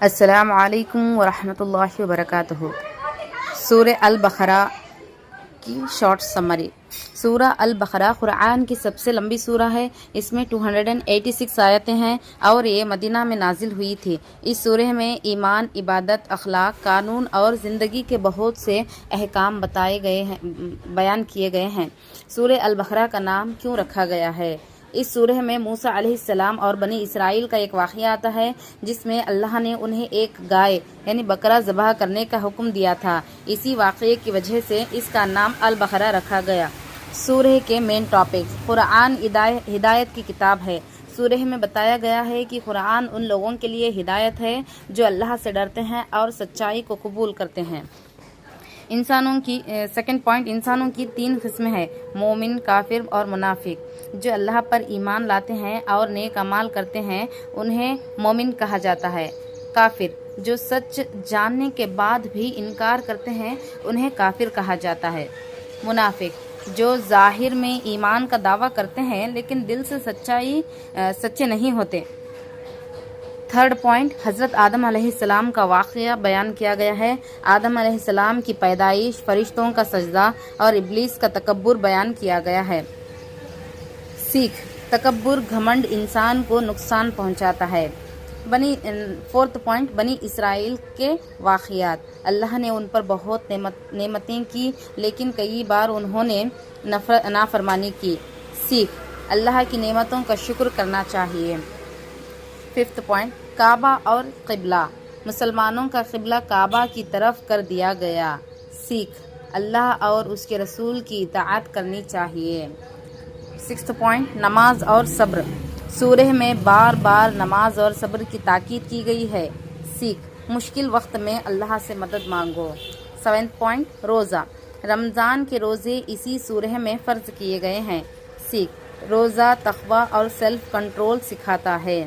السلام علیکم ورحمۃ اللہ وبرکاتہ۔ سورہ البقرہ کی شارٹ سمری۔ سورہ البقرہ قرآن کی سب سے لمبی سورہ ہے۔ اس میں 286 آیتیں ہیں اور یہ مدینہ میں نازل ہوئی تھی۔ اس سورہ میں ایمان، عبادت، اخلاق، قانون اور زندگی کے بہت سے احکام بیان کیے گئے ہیں۔ سورہ البقرہ کا نام کیوں رکھا گیا ہے؟ اس سورہ میں موسیٰ علیہ السلام اور بنی اسرائیل کا ایک واقعہ آتا ہے جس میں اللہ نے انہیں ایک گائے یعنی بکرا ذبح کرنے کا حکم دیا تھا۔ اسی واقعے کی وجہ سے اس کا نام البقرہ رکھا گیا۔ سورہ کے مین ٹاپکس۔ قرآن ہدایت کی کتاب ہے۔ سورہ میں بتایا گیا ہے کہ قرآن ان لوگوں کے لیے ہدایت ہے جو اللہ سے ڈرتے ہیں اور سچائی کو قبول کرتے ہیں۔ سیکنڈ پوائنٹ، انسانوں کی 3 قسمیں ہیں: مومن، کافر اور منافق۔ جو اللہ پر ایمان لاتے ہیں اور نیک اعمال کرتے ہیں انہیں مومن کہا جاتا ہے۔ کافر، جو سچ جاننے کے بعد بھی انکار کرتے ہیں انہیں کافر کہا جاتا ہے۔ منافق، جو ظاہر میں ایمان کا دعویٰ کرتے ہیں لیکن دل سے سچے نہیں ہوتے۔ تھرڈ پوائنٹ، حضرت آدم علیہ السلام کا واقعہ بیان کیا گیا ہے۔ آدم علیہ السلام کی پیدائش، فرشتوں کا سجدہ اور ابلیس کا تکبر بیان کیا گیا ہے۔ سیکھ، تکبر، گھمنڈ انسان کو نقصان پہنچاتا ہے۔ فورتھ پوائنٹ، بنی اسرائیل کے واقعات۔ اللہ نے ان پر بہت نعمتیں کی لیکن کئی بار انہوں نے نافرمانی کی۔ سیکھ، اللہ کی نعمتوں کا شکر کرنا چاہیے۔ ففتھ پوائنٹ، کعبہ اور قبلہ۔ مسلمانوں کا قبلہ کعبہ کی طرف کر دیا گیا۔ سیکھ، اللہ اور اس کے رسول کی اطاعت کرنی چاہیے۔ سکسth پوائنٹ، نماز اور صبر۔ سورہ میں بار بار نماز اور صبر کی تاکید کی گئی ہے۔ سیکھ، مشکل وقت میں اللہ سے مدد مانگو۔ 7th پوائنٹ، روزہ۔ رمضان کے روزے اسی سورہ میں فرض کیے گئے ہیں۔ سیکھ، روزہ تقوی اور سیلف کنٹرول سکھاتا ہے۔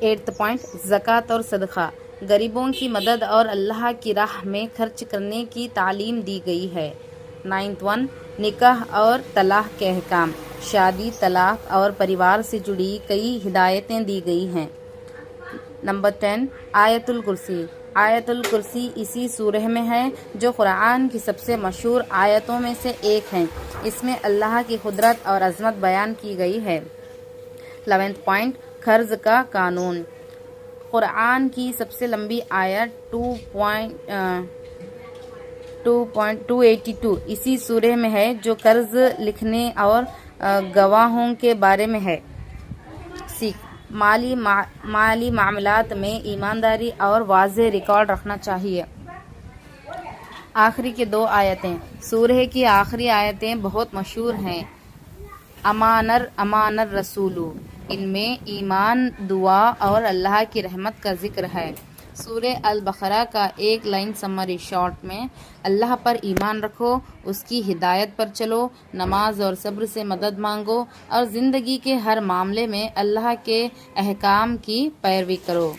8th پوائنٹ، زکوٰۃ اور صدقہ۔ غریبوں کی مدد اور اللہ کی راہ میں خرچ کرنے کی تعلیم دی گئی ہے۔ 9th one، نکاح اور طلاق کے احکام۔ شادی، طلاق اور پریوار سے جڑی کئی ہدایتیں دی گئی ہیں۔ نمبر 10، آیت الکرسی۔ آیت الکرسی اسی سورہ میں ہے جو قرآن کی سب سے مشہور آیتوں میں سے ایک ہے۔ اس میں اللہ کی قدرت اور عظمت بیان کی گئی ہے۔ 11th پوائنٹ، قرض کا قانون۔ قرآن کی سب سے لمبی آیت 2.282 اسی سورہ میں ہے جو قرض لکھنے اور گواہوں کے بارے میں ہے۔ سیکھ، مالی معاملات میں ایمانداری اور واضح ریکارڈ رکھنا چاہیے۔ آخری کی 2 آیتیں۔ سورہ کی آخری آیتیں بہت مشہور ہیں۔ امانر رسولو، ان میں ایمان، دعا اور اللہ کی رحمت کا ذکر ہے۔ سورہ البقرہ کا ایک لائن سمری شارٹ میں: اللہ پر ایمان رکھو، اس کی ہدایت پر چلو، نماز اور صبر سے مدد مانگو اور زندگی کے ہر معاملے میں اللہ کے احکام کی پیروی کرو۔